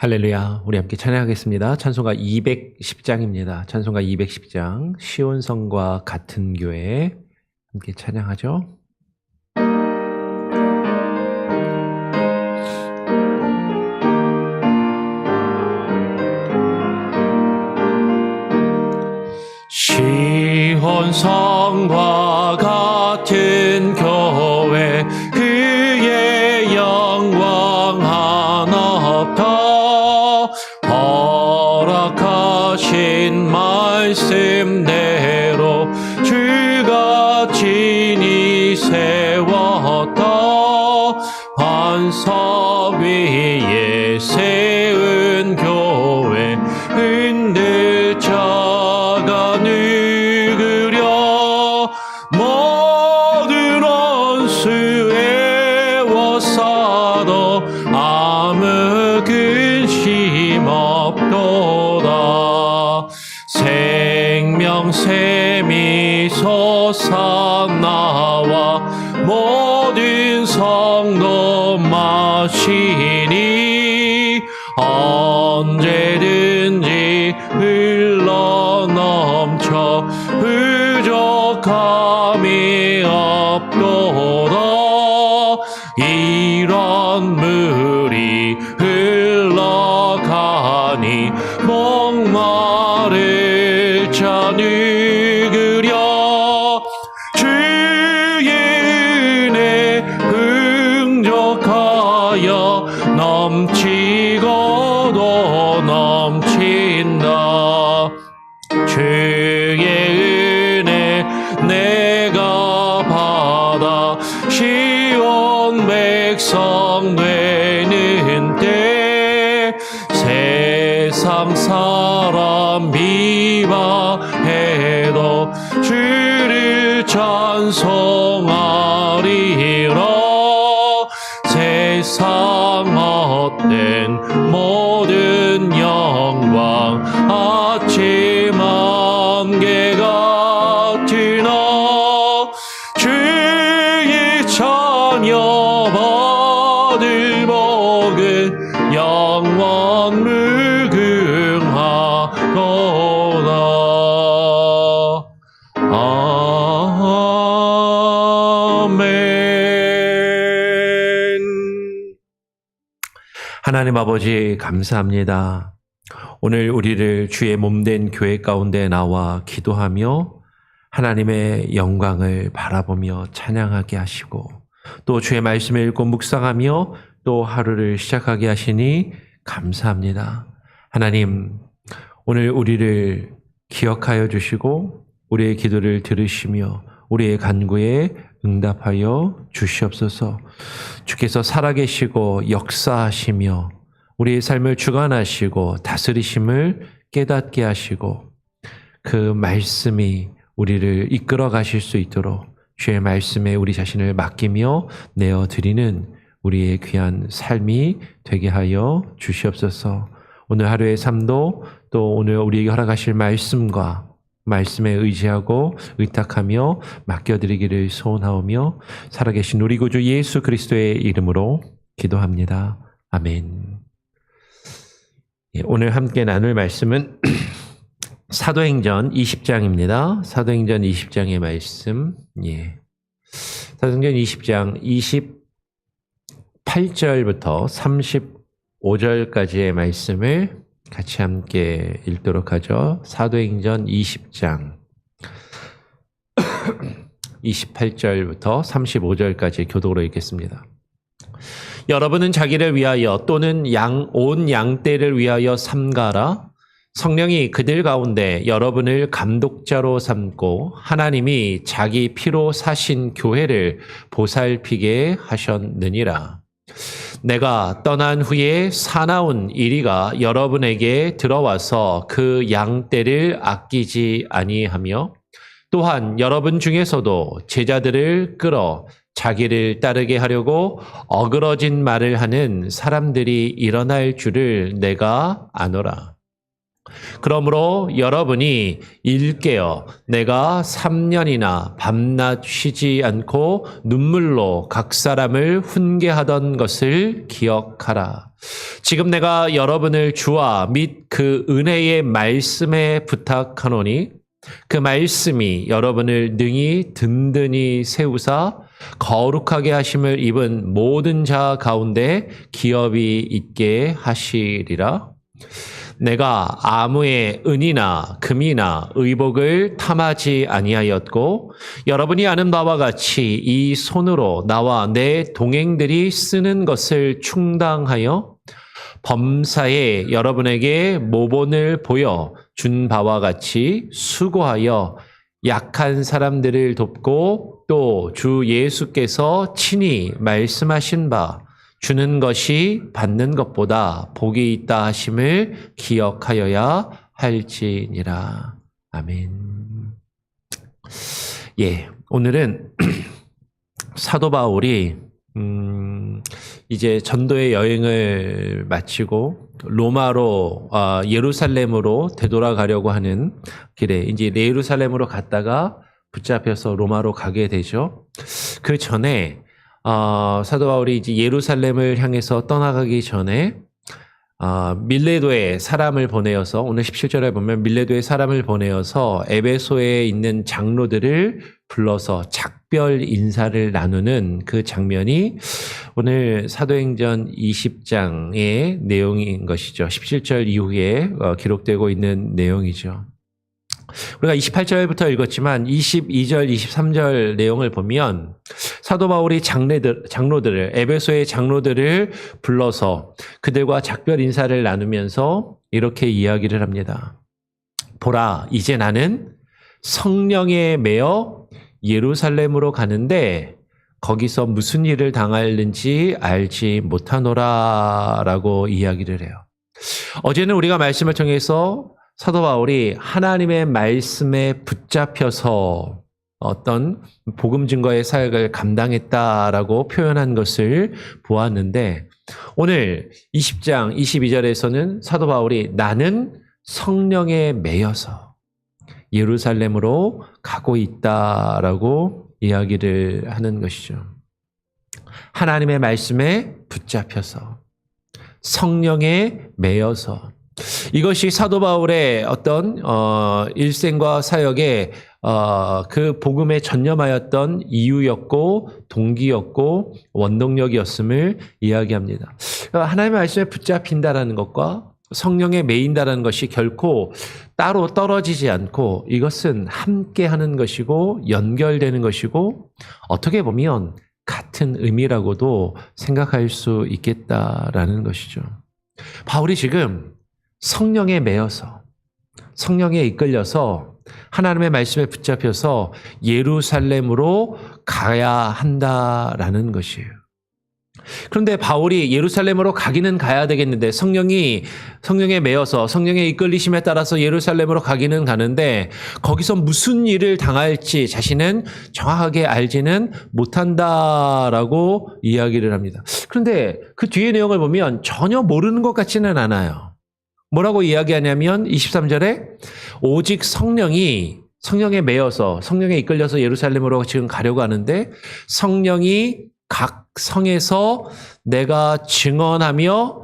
할렐루야. 우리 함께 찬양하겠습니다. 찬송가 210장입니다. 찬송가 210장 시온성과 같은 교회 함께 찬양하죠. 시온성과 같은 교회 그의 영광 한없다 허락하신 말씀대로 주가 친히 세웠다 반석 위에 세운 교회 흔들 자가 누구려 모든 원수에 워싸도 아무 근심 없도다 생명샘이 솟아나와 모든 성도 마시니 언제든지 흘러넘쳐 부족함이 없도다 이런 물이 흘러가니 목마를 자 누구려 주의 은혜 풍족하여 넘치고도 넘친다 주의 은혜 내가 받아 시온 백성 되는 때 세상 사람 비방해도 주를 찬송하리라 세상 헛된 모든 영광 아침 안개 같으나 주의 자녀 받을 복은 영원 무궁하도다 아멘. 하나님 아버지 감사합니다. 오늘 우리를 주의 몸된 교회 가운데 나와 기도하며 하나님의 영광을 바라보며 찬양하게 하시고 또 주의 말씀을 읽고 묵상하며 또 하루를 시작하게 하시니 감사합니다. 하나님 오늘 우리를 기억하여 주시고 우리의 기도를 들으시며 우리의 간구에 응답하여 주시옵소서. 주께서 살아계시고 역사하시며 우리의 삶을 주관하시고 다스리심을 깨닫게 하시고 그 말씀이 우리를 이끌어 가실 수 있도록 주의 말씀에 우리 자신을 맡기며 내어드리는 우리의 귀한 삶이 되게 하여 주시옵소서. 오늘 하루의 삶도 또 오늘 우리에게 허락하실 말씀과 말씀에 의지하고 의탁하며 맡겨드리기를 소원하오며 살아계신 우리 구주 예수 그리스도의 이름으로 기도합니다. 아멘. 오늘 함께 나눌 말씀은 사도행전 20장입니다. 사도행전 20장의 말씀. 사도행전 20장 28절부터 35절까지의 말씀을 같이 함께 읽도록 하죠. 사도행전 20장 28절부터 35절까지 교독으로 읽겠습니다. 여러분은 자기를 위하여 또는 온 양떼를 위하여 삼가라. 성령이 그들 가운데 여러분을 감독자로 삼고 하나님이 자기 피로 사신 교회를 보살피게 하셨느니라. 내가 떠난 후에 사나운 이리가 여러분에게 들어와서 그 양떼를 아끼지 아니하며 또한 여러분 중에서도 제자들을 끌어 자기를 따르게 하려고 어그러진 말을 하는 사람들이 일어날 줄을 내가 아노라. 그러므로 여러분이 일깨어 내가 3년이나 밤낮 쉬지 않고 눈물로 각 사람을 훈계하던 것을 기억하라. 지금 내가 여러분을 주와 및 그 은혜의 말씀에 부탁하노니 그 말씀이 여러분을 능히 든든히 세우사 거룩하게 하심을 입은 모든 자 가운데 기업이 있게 하시리라. 내가 아무의 은이나 금이나 의복을 탐하지 아니하였고 여러분이 아는 바와 같이 이 손으로 나와 내 동행들이 쓰는 것을 충당하여 범사에 여러분에게 모본을 보여 준 바와 같이 수고하여 약한 사람들을 돕고 또 주 예수께서 친히 말씀하신 바 주는 것이 받는 것보다 복이 있다 하심을 기억하여야 할지니라. 아멘. 예, 오늘은 사도 바울이 이제 전도의 여행을 마치고 로마로 예루살렘으로 되돌아가려고 하는 길에 이제 예루살렘으로 갔다가 붙잡혀서 로마로 가게 되죠. 그 전에 사도 바울이 이제 예루살렘을 향해서 떠나가기 전에 밀레도에 사람을 보내어서 오늘 17절에 보면 밀레도에 사람을 보내어서 에베소에 있는 장로들을 불러서 작별 인사를 나누는 그 장면이 오늘 사도행전 20장의 내용인 것이죠. 17절 이후에 기록되고 있는 내용이죠. 우리가 28절부터 읽었지만 22절, 23절 내용을 보면 사도 바울이 장로들을 에베소의 장로들을 불러서 그들과 작별 인사를 나누면서 이렇게 이야기를 합니다. 보라, 이제 나는 성령에 매여 예루살렘으로 가는데 거기서 무슨 일을 당할는지 알지 못하노라 라고 이야기를 해요. 어제는 우리가 말씀을 통해서 사도 바울이 하나님의 말씀에 붙잡혀서 어떤 복음 증거의 사역을 감당했다라고 표현한 것을 보았는데 오늘 20장 22절에서는 사도 바울이 나는 성령에 매여서 예루살렘으로 가고 있다라고 이야기를 하는 것이죠. 하나님의 말씀에 붙잡혀서 성령에 매여서 이것이 사도 바울의 어떤 일생과 사역의 그 복음에 전념하였던 이유였고 동기였고 원동력이었음을 이야기합니다. 하나님의 말씀에 붙잡힌다라는 것과 성령에 매인다라는 것이 결코 따로 떨어지지 않고 이것은 함께 하는 것이고 연결되는 것이고 어떻게 보면 같은 의미라고도 생각할 수 있겠다라는 것이죠. 바울이 지금 성령에 매여서 성령에 이끌려서 하나님의 말씀에 붙잡혀서 예루살렘으로 가야 한다라는 것이에요. 그런데 바울이 예루살렘으로 가기는 가야 되겠는데 성령에 매여서 성령의 이끌리심에 따라서 예루살렘으로 가기는 가는데 거기서 무슨 일을 당할지 자신은 정확하게 알지는 못한다라고 이야기를 합니다. 그런데 그 뒤의 내용을 보면 전혀 모르는 것 같지는 않아요. 뭐라고 이야기하냐면 23절에 오직 성령에 매여서 성령에 이끌려서 예루살렘으로 지금 가려고 하는데 성령이 각 성에서 내가 증언하며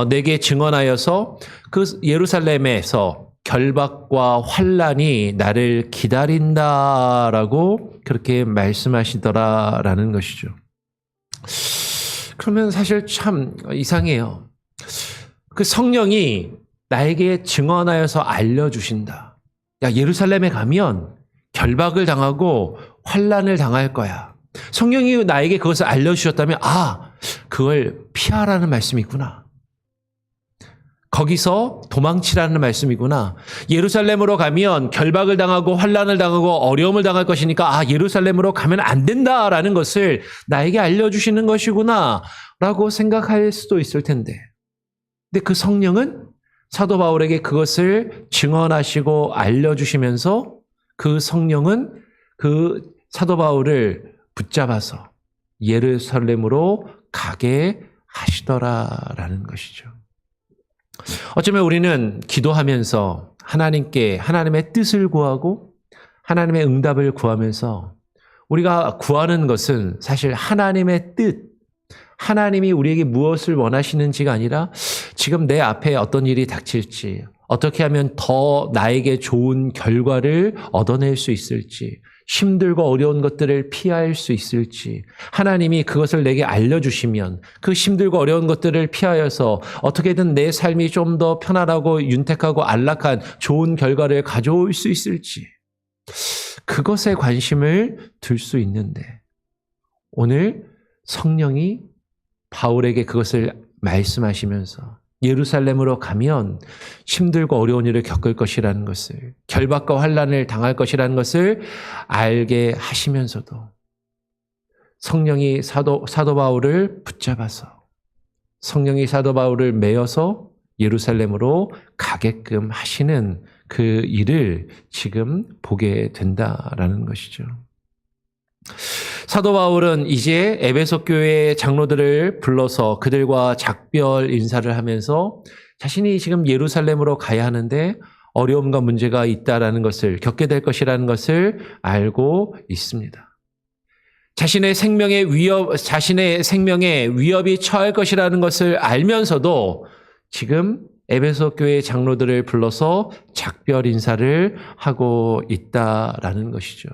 내게 증언하여서 그 예루살렘에서 결박과 환난이 나를 기다린다라고 그렇게 말씀하시더라라는 것이죠. 그러면 사실 참 이상해요. 그 성령이 나에게 증언하여서 알려주신다. 야, 예루살렘에 가면 결박을 당하고 환난을 당할 거야. 성령이 나에게 그것을 알려주셨다면 그걸 피하라는 말씀이구나. 거기서 도망치라는 말씀이구나. 예루살렘으로 가면 결박을 당하고 환난을 당하고 어려움을 당할 것이니까 예루살렘으로 가면 안 된다라는 것을 나에게 알려주시는 것이구나 라고 생각할 수도 있을 텐데 근데 그 성령은 사도 바울에게 그것을 증언하시고 알려주시면서 그 성령은 그 사도 바울을 붙잡아서 예루살렘으로 가게 하시더라라는 것이죠. 어쩌면 우리는 기도하면서 하나님께 하나님의 뜻을 구하고 하나님의 응답을 구하면서 우리가 구하는 것은 사실 하나님의 뜻, 하나님이 우리에게 무엇을 원하시는지가 아니라 지금 내 앞에 어떤 일이 닥칠지, 어떻게 하면 더 나에게 좋은 결과를 얻어낼 수 있을지, 힘들고 어려운 것들을 피할 수 있을지, 하나님이 그것을 내게 알려주시면 그 힘들고 어려운 것들을 피하여서 어떻게든 내 삶이 좀 더 편안하고 윤택하고 안락한 좋은 결과를 가져올 수 있을지, 그것에 관심을 둘 수 있는데 오늘 성령이 바울에게 그것을 말씀하시면서 예루살렘으로 가면 힘들고 어려운 일을 겪을 것이라는 것을, 결박과 환난을 당할 것이라는 것을 알게 하시면서도 성령이 사도 바울을 붙잡아서 성령이 사도 바울을 메어서 예루살렘으로 가게끔 하시는 그 일을 지금 보게 된다라는 것이죠. 사도 바울은 이제 에베소 교회 장로들을 불러서 그들과 작별 인사를 하면서 자신이 지금 예루살렘으로 가야 하는데 어려움과 문제가 있다라는 것을, 겪게 될 것이라는 것을 알고 있습니다. 자신의 생명에 위협이 처할 것이라는 것을 알면서도 지금 에베소 교회 장로들을 불러서 작별 인사를 하고 있다라는 것이죠.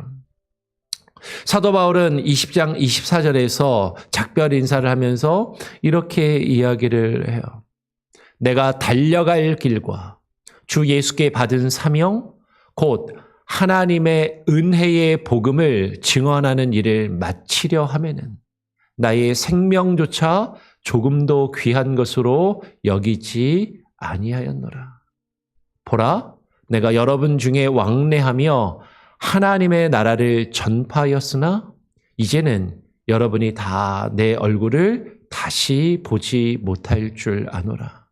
사도 바울은 20장 24절에서 작별 인사를 하면서 이렇게 이야기를 해요. 내가 달려갈 길과 주 예수께 받은 사명, 곧 하나님의 은혜의 복음을 증언하는 일을 마치려 하면은 나의 생명조차 조금도 귀한 것으로 여기지 아니하였노라. 보라, 내가 여러분 중에 왕래하며 하나님의 나라를 전파하였으나 이제는 여러분이 다 내 얼굴을 다시 보지 못할 줄 아노라.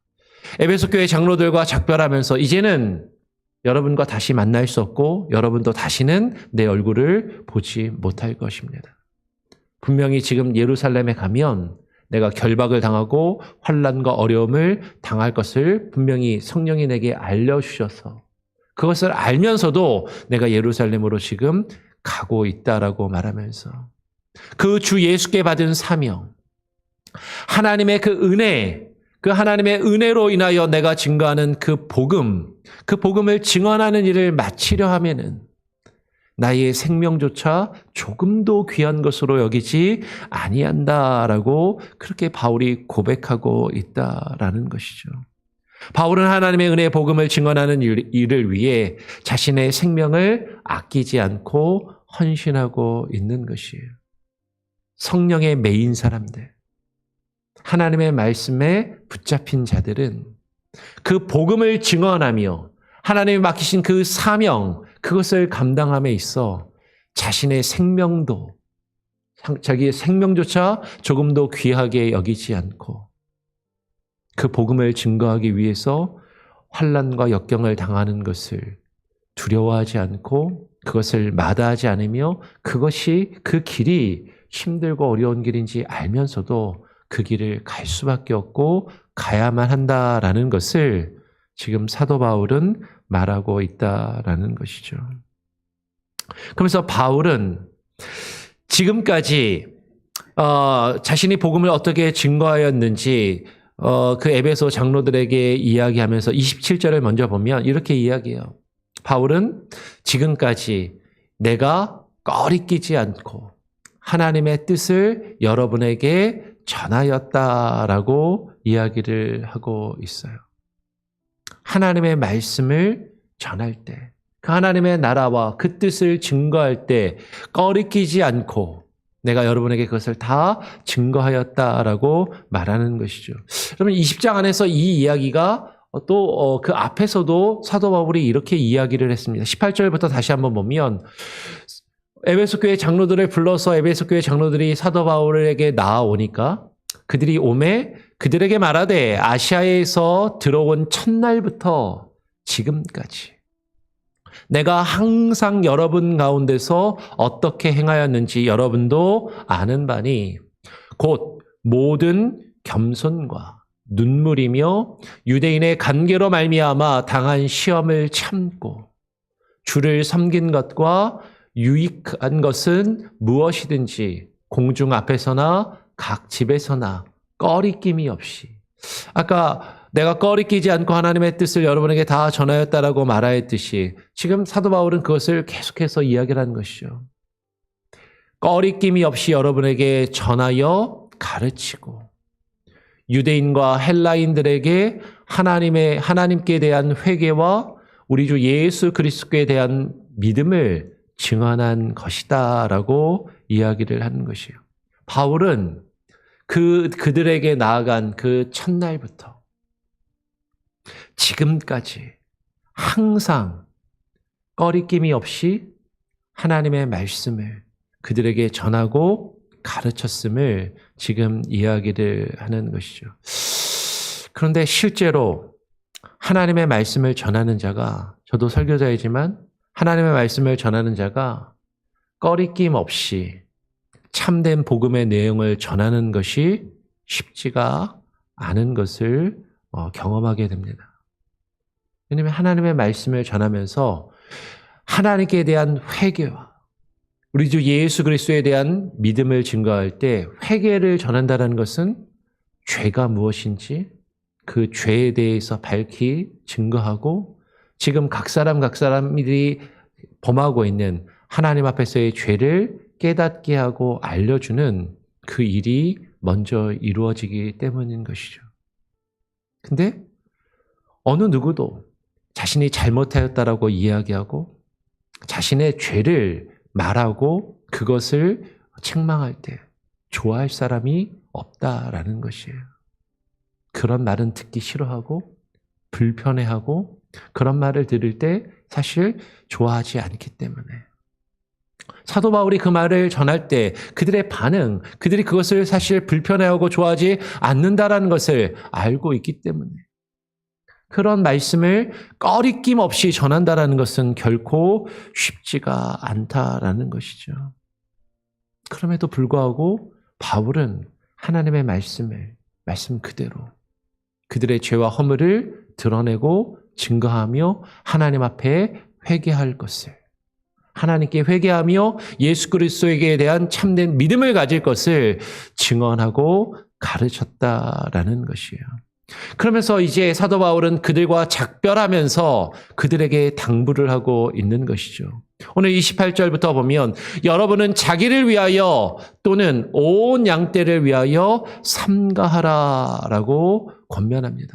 에베소 교회 장로들과 작별하면서 이제는 여러분과 다시 만날 수 없고 여러분도 다시는 내 얼굴을 보지 못할 것입니다. 분명히 지금 예루살렘에 가면 내가 결박을 당하고 환난과 어려움을 당할 것을 분명히 성령이 내게 알려주셔서 그것을 알면서도 내가 예루살렘으로 지금 가고 있다라고 말하면서 그 주 예수께 받은 사명, 하나님의 그 은혜, 그 하나님의 은혜로 인하여 내가 증거하는 그 복음을 증언하는 일을 마치려 하면은 나의 생명조차 조금도 귀한 것으로 여기지 아니한다라고 그렇게 바울이 고백하고 있다라는 것이죠. 바울은 하나님의 은혜의 복음을 증언하는 일을 위해 자신의 생명을 아끼지 않고 헌신하고 있는 것이에요. 성령의 메인 사람들, 하나님의 말씀에 붙잡힌 자들은 그 복음을 증언하며 하나님이 맡기신 그 사명, 그것을 감당함에 있어 자신의 생명도, 자기의 생명조차 조금도 귀하게 여기지 않고 그 복음을 증거하기 위해서 환난과 역경을 당하는 것을 두려워하지 않고 그것을 마다하지 않으며 그것이 그 길이 힘들고 어려운 길인지 알면서도 그 길을 갈 수밖에 없고 가야만 한다라는 것을 지금 사도 바울은 말하고 있다라는 것이죠. 그러면서 바울은 지금까지 자신이 복음을 어떻게 증거하였는지 그 에베소 장로들에게 이야기하면서 27절을 먼저 보면 이렇게 이야기해요. 바울은 지금까지 내가 꺼리끼지 않고 하나님의 뜻을 여러분에게 전하였다라고 이야기를 하고 있어요. 하나님의 말씀을 전할 때, 그 하나님의 나라와 그 뜻을 증거할 때 꺼리끼지 않고 내가 여러분에게 그것을 다 증거하였다라고 말하는 것이죠. 여러분 20장 안에서 이 이야기가 또 그 앞에서도 사도 바울이 이렇게 이야기를 했습니다. 18절부터 다시 한번 보면 에베소 교회 장로들을 불러서 에베소 교회 장로들이 사도 바울에게 나아오니까 그들이 오매 그들에게 말하되 아시아에서 들어온 첫날부터 지금까지 내가 항상 여러분 가운데서 어떻게 행하였는지 여러분도 아는 바니 곧 모든 겸손과 눈물이며 유대인의 관계로 말미암아 당한 시험을 참고 주를 섬긴 것과 유익한 것은 무엇이든지 공중 앞에서나 각 집에서나 꺼리낌이 없이, 아까 내가 꺼리끼지 않고 하나님의 뜻을 여러분에게 다 전하였다라고 말하였듯이 지금 사도 바울은 그것을 계속해서 이야기를 하는 것이죠. 꺼리낌이 없이 여러분에게 전하여 가르치고 유대인과 헬라인들에게 하나님께 대한 회개와 우리 주 예수 그리스도에 대한 믿음을 증언한 것이다라고 이야기를 하는 것이에요. 바울은 그들에게 나아간 그 첫날부터 지금까지 항상 꺼리낌이 없이 하나님의 말씀을 그들에게 전하고 가르쳤음을 지금 이야기를 하는 것이죠. 그런데 실제로 하나님의 말씀을 전하는 자가, 저도 설교자이지만 하나님의 말씀을 전하는 자가 꺼리낌 없이 참된 복음의 내용을 전하는 것이 쉽지가 않은 것을 경험하게 됩니다. 왜냐하면 하나님의 말씀을 전하면서 하나님께 대한 회개와 우리 주 예수 그리스도에 대한 믿음을 증거할 때 회개를 전한다는 것은 죄가 무엇인지 그 죄에 대해서 밝히 증거하고 지금 각 사람들이 범하고 있는 하나님 앞에서의 죄를 깨닫게 하고 알려주는 그 일이 먼저 이루어지기 때문인 것이죠. 근데 어느 누구도 자신이 잘못하였다라고 이야기하고 자신의 죄를 말하고 그것을 책망할 때 좋아할 사람이 없다라는 것이에요. 그런 말은 듣기 싫어하고 불편해하고 그런 말을 들을 때 사실 좋아하지 않기 때문에 사도 바울이 그 말을 전할 때 그들의 반응, 그들이 그것을 사실 불편해하고 좋아하지 않는다라는 것을 알고 있기 때문에 그런 말씀을 꺼리낌 없이 전한다라는 것은 결코 쉽지가 않다라는 것이죠. 그럼에도 불구하고 바울은 하나님의 말씀 그대로 그들의 죄와 허물을 드러내고 증거하며 하나님 앞에 회개할 것을, 하나님께 회개하며 예수 그리스도에게 대한 참된 믿음을 가질 것을 증언하고 가르쳤다라는 것이에요. 그러면서 이제 사도 바울은 그들과 작별하면서 그들에게 당부를 하고 있는 것이죠. 오늘 28절부터 보면 여러분은 자기를 위하여 또는 온 양떼를 위하여 삼가하라라고 권면합니다.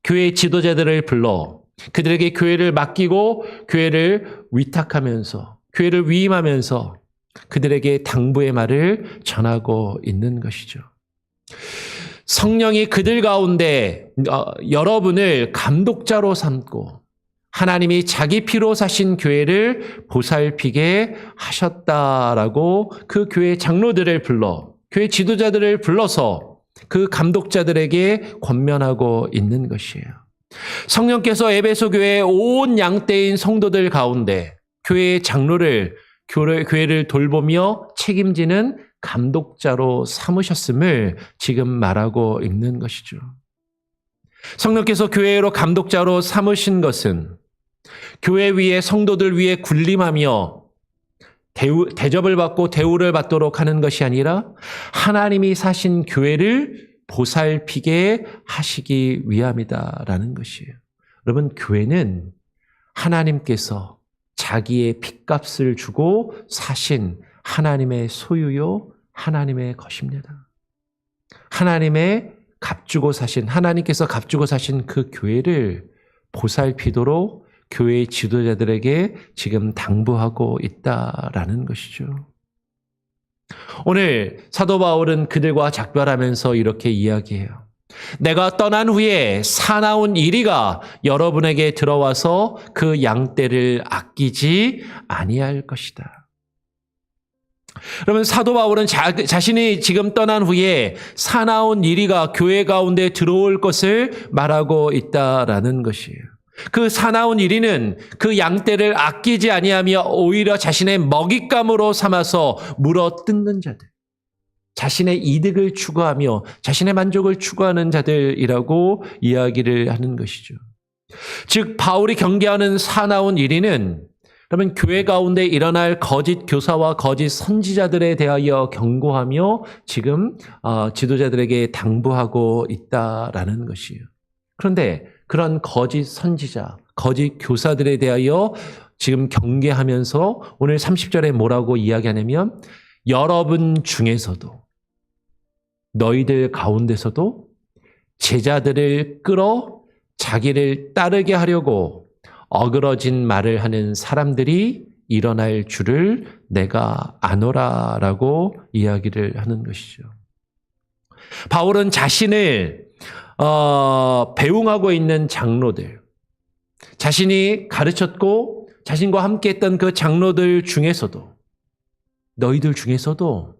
교회 지도자들을 불러 그들에게 교회를 맡기고 교회를 위탁하면서 교회를 위임하면서 그들에게 당부의 말을 전하고 있는 것이죠. 성령이 그들 가운데 여러분을 감독자로 삼고 하나님이 자기 피로 사신 교회를 보살피게 하셨다라고 그 교회 장로들을 불러 교회 지도자들을 불러서 그 감독자들에게 권면하고 있는 것이에요. 성령께서 에베소 교회의 온 양떼인 성도들 가운데 교회의 장로를 교회를 돌보며 책임지는 감독자로 삼으셨음을 지금 말하고 있는 것이죠. 성령께서 교회로 감독자로 삼으신 것은 교회 위에 성도들 위에 군림하며 대접을 받고 대우를 받도록 하는 것이 아니라 하나님이 사신 교회를 보살피게 하시기 위함이다라는 것이에요. 여러분, 교회는 하나님께서 자기의 핏값을 주고 사신 하나님의 소유요, 하나님의 것입니다. 하나님의 값주고 사신, 하나님께서 값주고 사신 그 교회를 보살피도록 교회의 지도자들에게 지금 당부하고 있다라는 것이죠. 오늘 사도 바울은 그들과 작별하면서 이렇게 이야기해요. 내가 떠난 후에 사나운 이리가 여러분에게 들어와서 그 양떼를 아끼지 아니할 것이다. 그러면 사도 바울은 자신이 지금 떠난 후에 사나운 이리가 교회 가운데 들어올 것을 말하고 있다라는 것이에요. 그 사나운 이리는 그 양떼를 아끼지 아니하며 오히려 자신의 먹잇감으로 삼아서 물어 뜯는 자들, 자신의 이득을 추구하며 자신의 만족을 추구하는 자들이라고 이야기를 하는 것이죠. 즉 바울이 경계하는 사나운 일위는 그러면 교회 가운데 일어날 거짓 교사와 거짓 선지자들에 대하여 경고하며 지금 지도자들에게 당부하고 있다라는 것이에요. 그런데 그런 거짓 선지자, 거짓 교사들에 대하여 지금 경계하면서 오늘 30절에 뭐라고 이야기하냐면 여러분 중에서도 너희들 가운데서도 제자들을 끌어 자기를 따르게 하려고 어그러진 말을 하는 사람들이 일어날 줄을 내가 아노라라고 이야기를 하는 것이죠. 바울은 자신을 배웅하고 있는 장로들, 자신이 가르쳤고 자신과 함께했던 그 장로들 중에서도 너희들 중에서도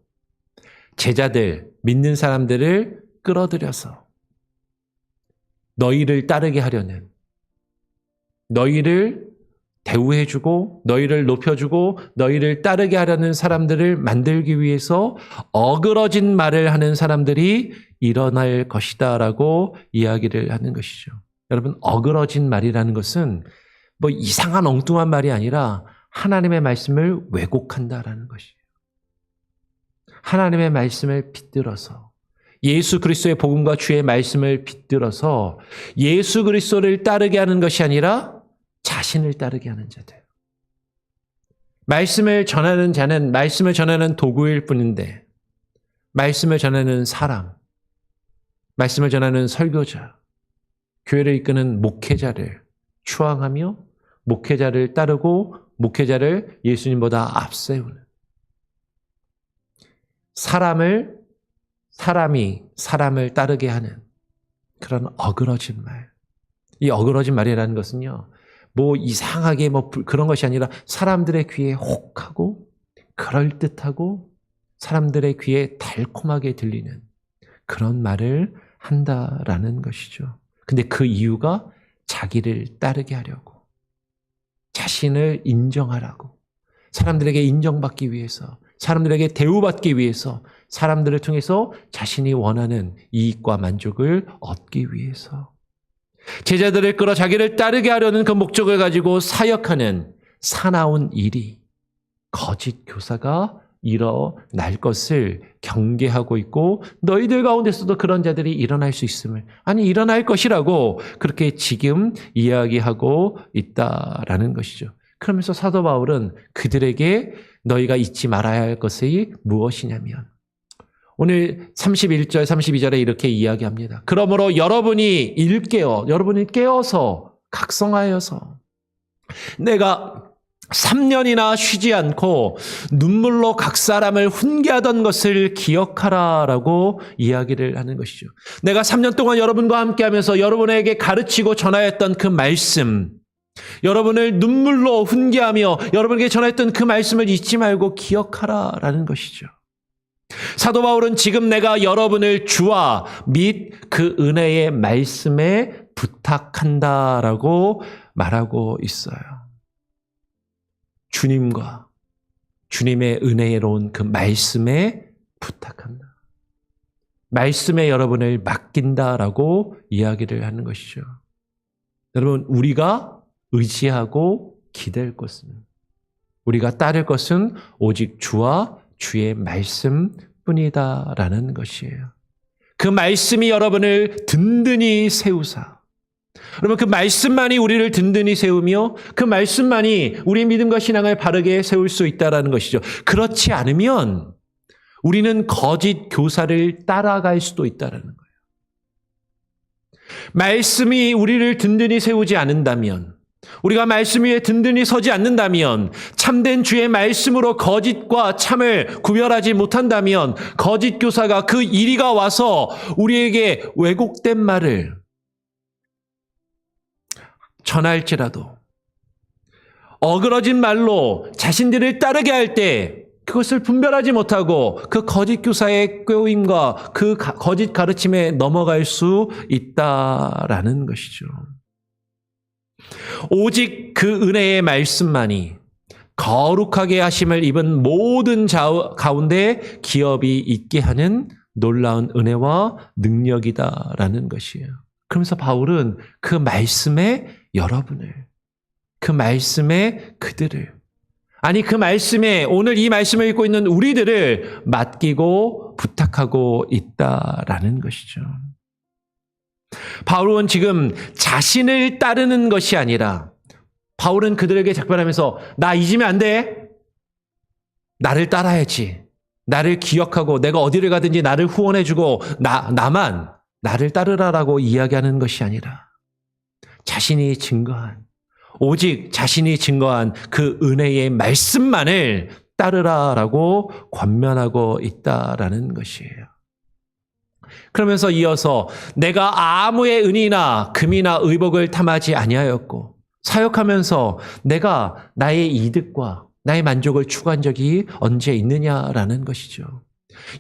제자들, 믿는 사람들을 끌어들여서 너희를 따르게 하려는, 너희를 대우해주고 너희를 높여주고 너희를 따르게 하려는 사람들을 만들기 위해서 어그러진 말을 하는 사람들이 일어날 것이다 라고 이야기를 하는 것이죠. 여러분, 어그러진 말이라는 것은 뭐 이상한 엉뚱한 말이 아니라 하나님의 말씀을 왜곡한다라는 것이에요. 하나님의 말씀을 빗들어서 예수 그리스도의 복음과 주의 말씀을 빗들어서 예수 그리스도를 따르게 하는 것이 아니라 자신을 따르게 하는 자들. 말씀을 전하는 자는 말씀을 전하는 도구일 뿐인데 말씀을 전하는 사람, 말씀을 전하는 설교자, 교회를 이끄는 목회자를 추앙하며 목회자를 따르고 목회자를 예수님보다 앞세우는 사람이 사람을 따르게 하는 그런 어그러진 말. 이 어그러진 말이라는 것은요, 뭐 이상하게 뭐 그런 것이 아니라 사람들의 귀에 혹하고 그럴듯하고 사람들의 귀에 달콤하게 들리는 그런 말을 한다라는 것이죠. 근데 그 이유가 자기를 따르게 하려고, 자신을 인정하라고, 사람들에게 인정받기 위해서, 사람들에게 대우받기 위해서, 사람들을 통해서 자신이 원하는 이익과 만족을 얻기 위해서 제자들을 끌어 자기를 따르게 하려는 그 목적을 가지고 사역하는 사나운 일이 거짓 교사가 일어날 것을 경계하고 있고 너희들 가운데서도 그런 자들이 일어날 수 있음을, 아니 일어날 것이라고 그렇게 지금 이야기하고 있다라는 것이죠. 그러면서 사도 바울은 그들에게 너희가 잊지 말아야 할 것이 무엇이냐면 오늘 31절, 32절에 이렇게 이야기합니다. 그러므로 여러분이 깨어서 각성하여서 내가 3년이나 쉬지 않고 눈물로 각 사람을 훈계하던 것을 기억하라라고 이야기를 하는 것이죠. 내가 3년 동안 여러분과 함께하면서 여러분에게 가르치고 전하였던 그 말씀, 여러분을 눈물로 훈계하며 여러분에게 전했던 그 말씀을 잊지 말고 기억하라라는 것이죠. 사도 바울은 지금 내가 여러분을 주와 및 그 은혜의 말씀에 부탁한다라고 말하고 있어요. 주님과 주님의 은혜로운 그 말씀에 부탁한다. 말씀에 여러분을 맡긴다라고 이야기를 하는 것이죠. 여러분, 우리가 의지하고 기댈 것은, 우리가 따를 것은 오직 주와 주의 말씀뿐이다라는 것이에요. 그 말씀이 여러분을 든든히 세우사, 여러분 그 말씀만이 우리를 든든히 세우며 그 말씀만이 우리의 믿음과 신앙을 바르게 세울 수 있다는 것이죠. 그렇지 않으면 우리는 거짓 교사를 따라갈 수도 있다는 거예요. 말씀이 우리를 든든히 세우지 않는다면, 우리가 말씀 위에 든든히 서지 않는다면, 참된 주의 말씀으로 거짓과 참을 구별하지 못한다면 거짓 교사가 그 이리가 와서 우리에게 왜곡된 말을 전할지라도 어그러진 말로 자신들을 따르게 할 때 그것을 분별하지 못하고 그 거짓 교사의 꾀임과 그 거짓 가르침에 넘어갈 수 있다라는 것이죠. 오직 그 은혜의 말씀만이 거룩하게 하심을 입은 모든 가운데 기업이 있게 하는 놀라운 은혜와 능력이다라는 것이에요. 그러면서 바울은 그 말씀에 여러분을, 그 말씀에 그들을, 아니 그 말씀에 오늘 이 말씀을 읽고 있는 우리들을 맡기고 부탁하고 있다라는 것이죠. 바울은 지금 자신을 따르는 것이 아니라 바울은 그들에게 작별하면서 나 잊으면 안 돼. 나를 따라야지. 나를 기억하고 내가 어디를 가든지 나를 후원해주고 나만 나를 따르라라고 이야기하는 것이 아니라 자신이 증거한, 오직 자신이 증거한 그 은혜의 말씀만을 따르라라고 권면하고 있다라는 것이에요. 그러면서 이어서 내가 아무의 은이나 금이나 의복을 탐하지 아니하였고 사역하면서 내가 나의 이득과 나의 만족을 추구한 적이 언제 있느냐라는 것이죠.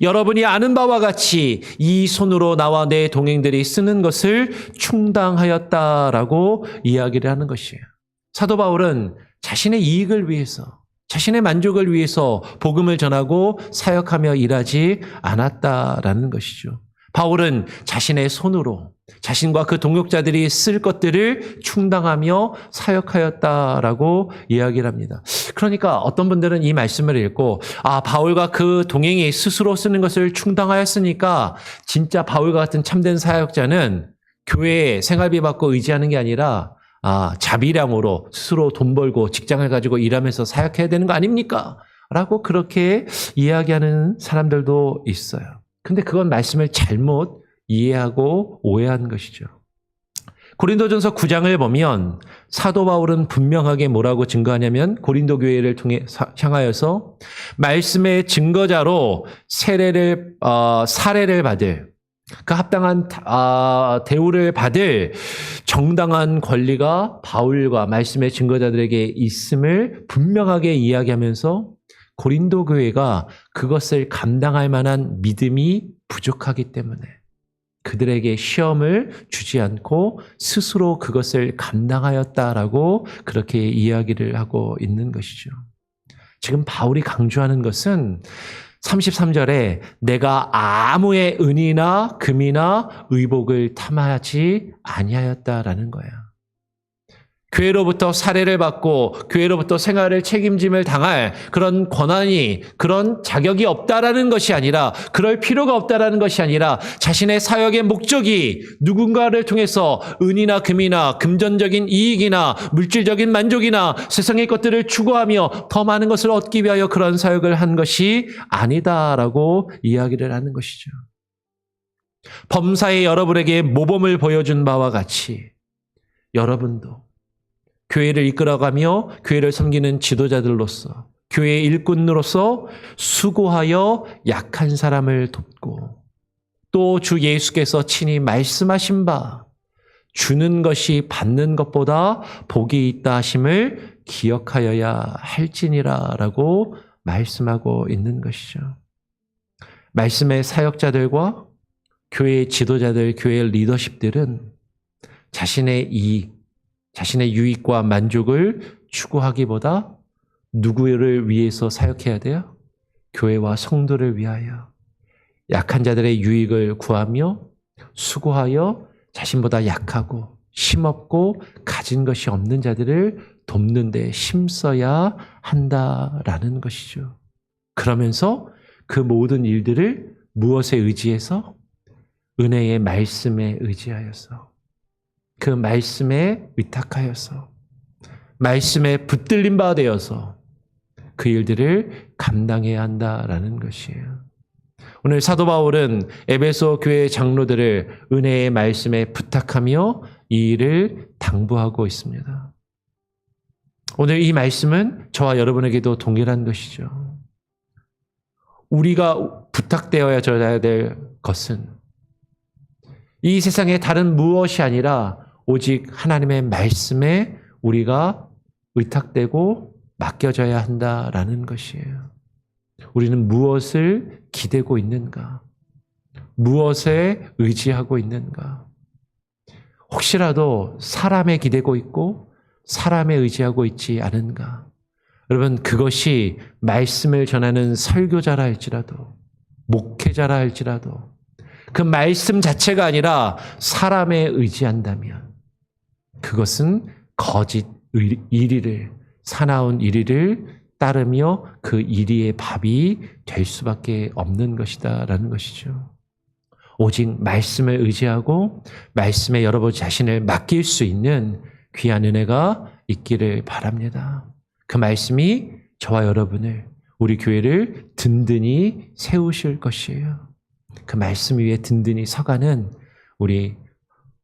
여러분이 아는 바와 같이 이 손으로 나와 내 동행들이 쓰는 것을 충당하였다라고 이야기를 하는 것이에요. 사도 바울은 자신의 이익을 위해서, 자신의 만족을 위해서 복음을 전하고 사역하며 일하지 않았다라는 것이죠. 바울은 자신의 손으로 자신과 그 동역자들이 쓸 것들을 충당하며 사역하였다라고 이야기를 합니다. 그러니까 어떤 분들은 이 말씀을 읽고 바울과 그 동행이 스스로 쓰는 것을 충당하였으니까 진짜 바울과 같은 참된 사역자는 교회에 생활비 받고 의지하는 게 아니라 자비량으로 스스로 돈 벌고 직장을 가지고 일하면서 사역해야 되는 거 아닙니까? 라고 그렇게 이야기하는 사람들도 있어요. 근데 그건 말씀을 잘못 이해하고 오해한 것이죠. 고린도전서 9장을 보면 사도 바울은 분명하게 뭐라고 증거하냐면 고린도 교회를 향하여서 말씀의 증거자로 사례를 받을, 그 합당한 대우를 받을 정당한 권리가 바울과 말씀의 증거자들에게 있음을 분명하게 이야기하면서 고린도 교회가 그것을 감당할 만한 믿음이 부족하기 때문에 그들에게 시험을 주지 않고 스스로 그것을 감당하였다라고 그렇게 이야기를 하고 있는 것이죠. 지금 바울이 강조하는 것은 33절에 내가 아무의 은이나 금이나 의복을 탐하지 아니하였다라는 거야. 교회로부터 사례를 받고 교회로부터 생활을 책임짐을 당할 그런 권한이, 그런 자격이 없다라는 것이 아니라, 그럴 필요가 없다라는 것이 아니라 자신의 사역의 목적이 누군가를 통해서 은이나 금이나 금전적인 이익이나 물질적인 만족이나 세상의 것들을 추구하며 더 많은 것을 얻기 위하여 그런 사역을 한 것이 아니다라고 이야기를 하는 것이죠. 범사에 여러분에게 모범을 보여준 바와 같이 여러분도 교회를 이끌어가며 교회를 섬기는 지도자들로서, 교회의 일꾼으로서 수고하여 약한 사람을 돕고, 또 주 예수께서 친히 말씀하신 바 주는 것이 받는 것보다 복이 있다 하심을 기억하여야 할지니라라고 말씀하고 있는 것이죠. 말씀의 사역자들과 교회의 지도자들, 교회의 리더십들은 자신의 이익, 자신의 유익과 만족을 추구하기보다 누구를 위해서 사역해야 돼요? 교회와 성도를 위하여 약한 자들의 유익을 구하며 수고하여 자신보다 약하고 힘없고 가진 것이 없는 자들을 돕는 데 힘써야 한다라는 것이죠. 그러면서 그 모든 일들을 무엇에 의지해서? 은혜의 말씀에 의지하여서, 그 말씀에 위탁하여서, 말씀에 붙들린 바 되어서 그 일들을 감당해야 한다라는 것이에요. 오늘 사도 바울은 에베소 교회 장로들을 은혜의 말씀에 부탁하며 이 일을 당부하고 있습니다. 오늘 이 말씀은 저와 여러분에게도 동일한 것이죠. 우리가 부탁되어야 될 것은 이 세상의 다른 무엇이 아니라 오직 하나님의 말씀에 우리가 의탁되고 맡겨져야 한다라는 것이에요. 우리는 무엇을 기대고 있는가? 무엇에 의지하고 있는가? 혹시라도 사람에 기대고 있고 사람에 의지하고 있지 않은가? 여러분, 그것이 말씀을 전하는 설교자라 할지라도, 목회자라 할지라도, 그 말씀 자체가 아니라 사람에 의지한다면 그것은 거짓 이리를, 사나운 이리를 따르며 그 이리의 밥이 될 수밖에 없는 것이다라는 것이죠. 오직 말씀을 의지하고 말씀에 여러분 자신을 맡길 수 있는 귀한 은혜가 있기를 바랍니다. 그 말씀이 저와 여러분을, 우리 교회를 든든히 세우실 것이에요. 그 말씀 위에 든든히 서가는 우리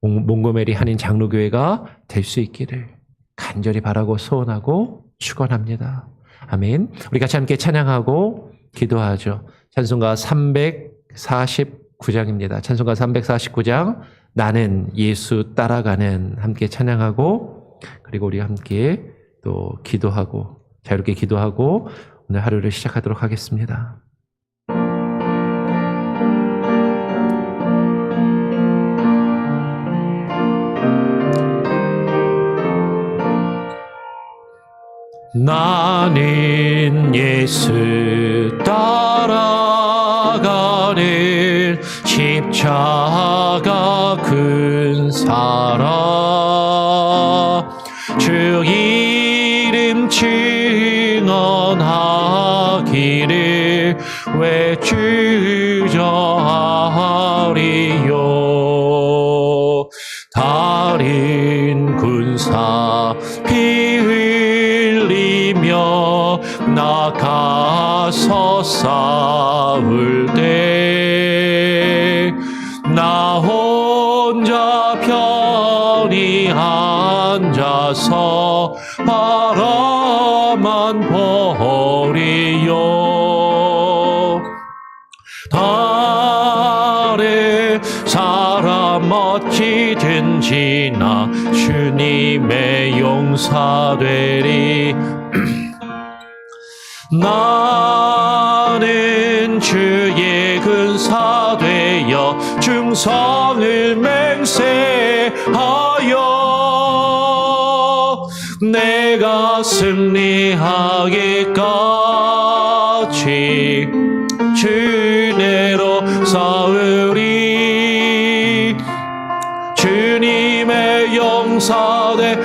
몽고메리 한인 장로교회가 될 수 있기를 간절히 바라고 소원하고 축원합니다. 아멘. 우리 같이 함께 찬양하고 기도하죠. 찬송가 349장입니다. 찬송가 349장, 나는 예수 따라가는, 함께 찬양하고, 그리고 우리 함께 또 기도하고, 자유롭게 기도하고 오늘 하루를 시작하도록 하겠습니다. 나는 예수 따라가는 십자가 큰 사랑, 주 이름 증언하기를 외주저하리요. 다른 군사 피 흘리며 나가서 싸울 때 나 혼자 편히 앉아서 바라만 보리요. 다른 사람 어찌든지 나 주님의 용사되리. 나는 주의 근사 되어 충성을 맹세하여 내가 승리하기까지 주내로 싸우리. 주님의 용사되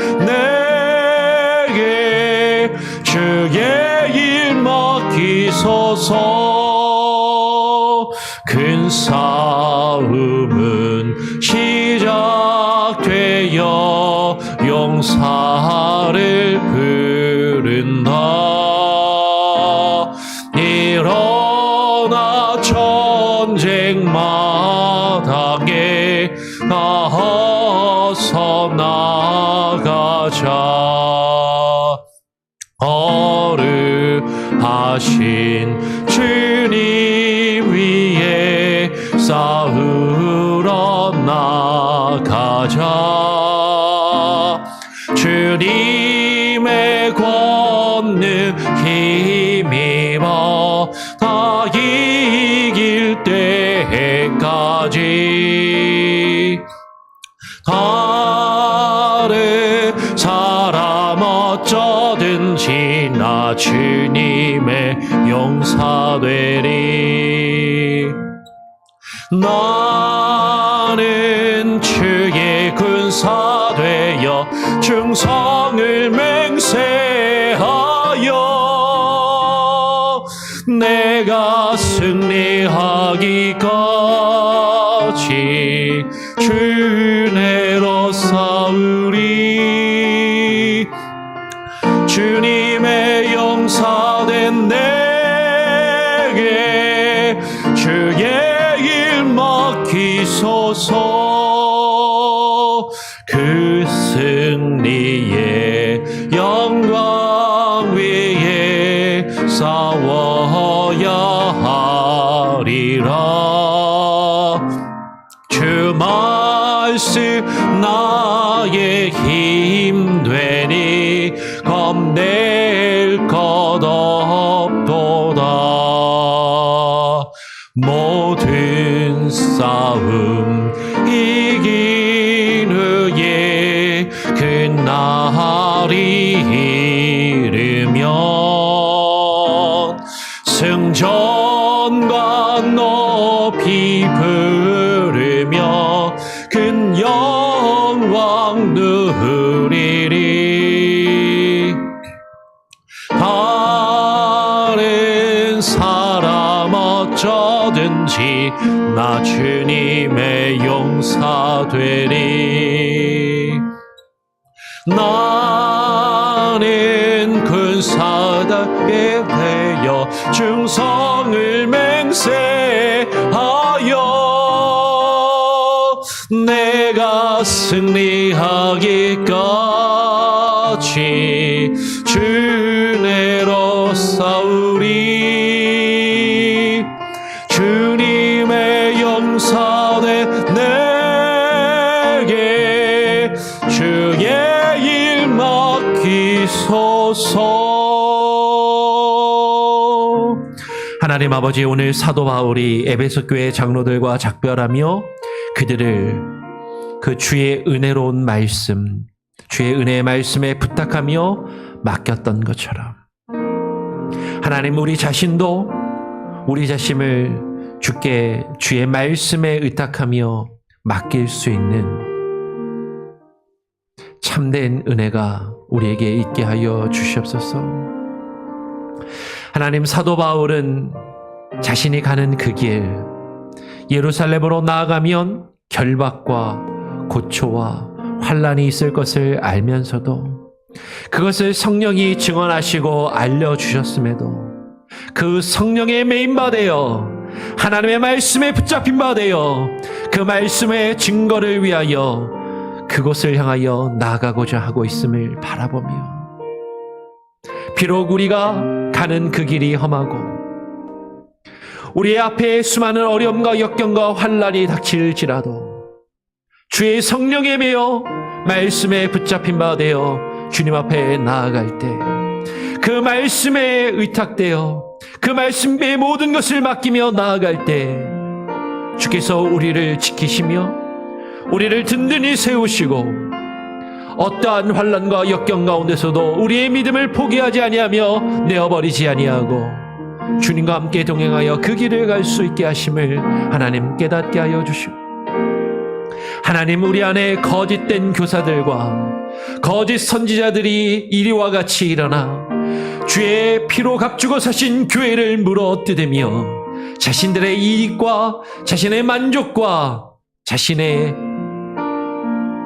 내게 주의 일 맡기소서. 큰 싸움은 시작되어 용사를 부른다. 일어나 전쟁 마당에 나서서 나가자. 어르하신 주님 위에 싸우러 나가자. 주님의 권능 힘입어 다 이길 때까지. 다른 사람 어쩌든지 나 주님의 용사 되리. 나는 주의 군사 되어 충성을 맹세하여 내가 승리하기까지 주내로 싸우리. 주님의 용사된 내게 주의 일 맡기소서. 그 승리의 영광 위에 싸워야 하리라. 주 말씀 나의 힘 되니 겁낼 것 없도다. 모든 싸움 이긴 후에 그 날이 이르면 부르며 큰 영광 누리리. 다른 사람 어쩌든지 나 주님의 용사 되리. 나는 군사답게 되어 충성을 맹세하여 내가 승리하기까지 주내로 싸우리. 주님의 용사되 내게 주의 일 맡기소서. 하나님 아버지, 오늘 사도 바울이 에베소 교회 장로들과 작별하며 그들을 그 주의 은혜로운 말씀, 주의 은혜의 말씀에 부탁하며 맡겼던 것처럼 하나님, 우리 자신도 우리 자신을 주께 주의 말씀에 의탁하며 맡길 수 있는 참된 은혜가 우리에게 있게 하여 주시옵소서. 하나님, 사도 바울은 자신이 가는 그 길, 예루살렘으로 나아가면 결박과 고초와 환난이 있을 것을 알면서도 그것을 성령이 증언하시고 알려주셨음에도 그 성령의 메인바 되어 하나님의 말씀에 붙잡힌 바 되어 그 말씀의 증거를 위하여 그곳을 향하여 나아가고자 하고 있음을 바라보며, 비록 우리가 가는 그 길이 험하고 우리 앞에 수많은 어려움과 역경과 환난이 닥칠지라도 주의 성령에 매여 말씀에 붙잡힌 바 되어 주님 앞에 나아갈 때 그 말씀에 의탁되어 그 말씀의 모든 것을 맡기며 나아갈 때 주께서 우리를 지키시며 우리를 든든히 세우시고 어떠한 환난과 역경 가운데서도 우리의 믿음을 포기하지 아니하며 내어버리지 아니하고 주님과 함께 동행하여 그 길을 갈 수 있게 하심을 하나님 깨닫게 하여 주시고, 하나님, 우리 안에 거짓된 교사들과 거짓 선지자들이 이리와 같이 일어나 주의 피로 값주고 사신 교회를 물어뜯으며 자신들의 이익과 자신의 만족과 자신의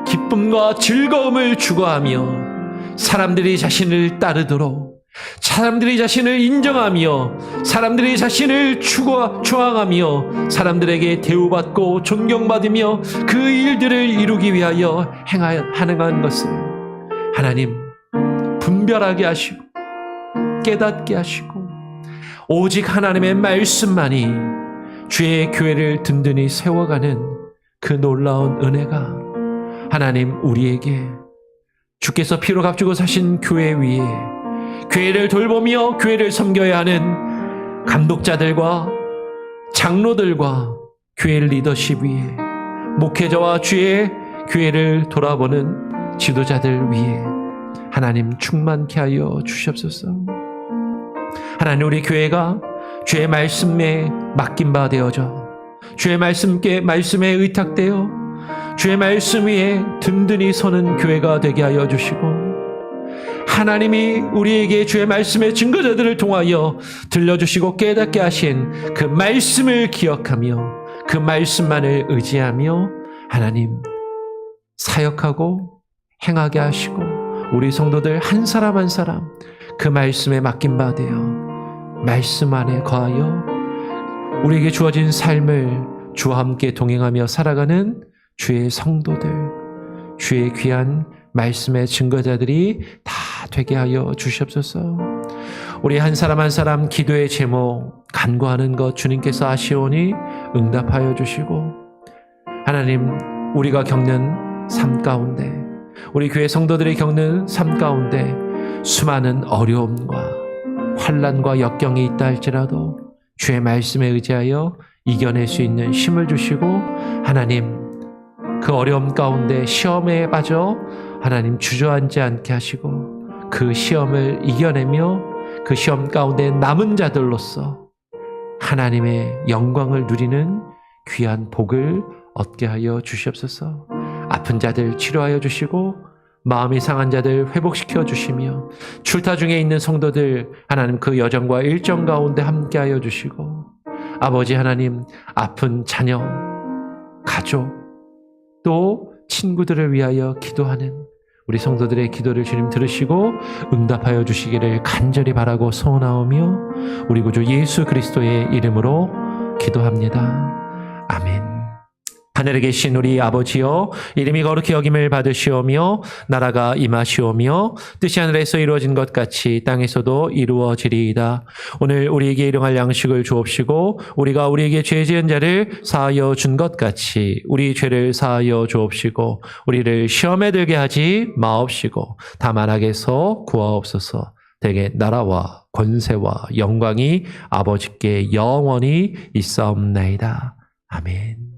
기쁨과 즐거움을 추구하며 사람들이 자신을 따르도록, 사람들이 자신을 인정하며 사람들이 자신을 추앙하며 사람들에게 대우받고 존경받으며 그 일들을 이루기 위하여 행한 것을 하나님 분별하게 하시고 깨닫게 하시고 오직 하나님의 말씀만이 주의 교회를 든든히 세워가는 그 놀라운 은혜가 하나님 우리에게 주께서 피로 값주고 사신 교회 위에 교회를 돌보며 교회를 섬겨야 하는 감독자들과 장로들과 교회 리더십 위에 목회자와 주의 교회를 돌아보는 지도자들 위에 하나님 충만케 하여 주시옵소서. 하나님, 우리 교회가 주의 말씀에 맡긴 바 되어져 주의 말씀에 의탁되어 주의 말씀 위에 든든히 서는 교회가 되게 하여 주시고, 하나님이 우리에게 주의 말씀의 증거자들을 통하여 들려주시고 깨닫게 하신 그 말씀을 기억하며 그 말씀만을 의지하며 하나님 사역하고 행하게 하시고, 우리 성도들 한 사람 한 사람 그 말씀에 맡긴 바 되어 말씀 안에 거하여 우리에게 주어진 삶을 주와 함께 동행하며 살아가는 주의 성도들, 주의 귀한 말씀의 증거자들이 다 되게 하여 주시옵소서. 우리 한 사람 한 사람 기도의 제목 간구하는 것 주님께서 아시오니 응답하여 주시고, 하나님, 우리가 겪는 삶 가운데, 우리 교회 성도들이 겪는 삶 가운데 수많은 어려움과 환난과 역경이 있다 할지라도 주의 말씀에 의지하여 이겨낼 수 있는 힘을 주시고, 하나님 그 어려움 가운데 시험에 빠져 하나님 주저앉지 않게 하시고 그 시험을 이겨내며 그 시험 가운데 남은 자들로서 하나님의 영광을 누리는 귀한 복을 얻게 하여 주시옵소서. 아픈 자들 치료하여 주시고 마음이 상한 자들 회복시켜 주시며 출타 중에 있는 성도들 하나님 그 여정과 일정 가운데 함께하여 주시고 아버지 하나님 아픈 자녀, 가족 또 친구들을 위하여 기도하는 우리 성도들의 기도를 주님 들으시고 응답하여 주시기를 간절히 바라고 소원하오며 우리 구주 예수 그리스도의 이름으로 기도합니다. 아멘. 하늘에 계신 우리 아버지여, 이름이 거룩히 여김을 받으시오며 나라가 임하시오며 뜻이 하늘에서 이루어진 것 같이 땅에서도 이루어지리이다. 오늘 우리에게 일용할 양식을 주옵시고 우리가 우리에게 죄 지은 자를 사하여 준 것 같이 우리 죄를 사하여 주옵시고 우리를 시험에 들게 하지 마옵시고 다만 악에서 구하옵소서. 대개 나라와 권세와 영광이 아버지께 영원히 있사옵나이다. 아멘.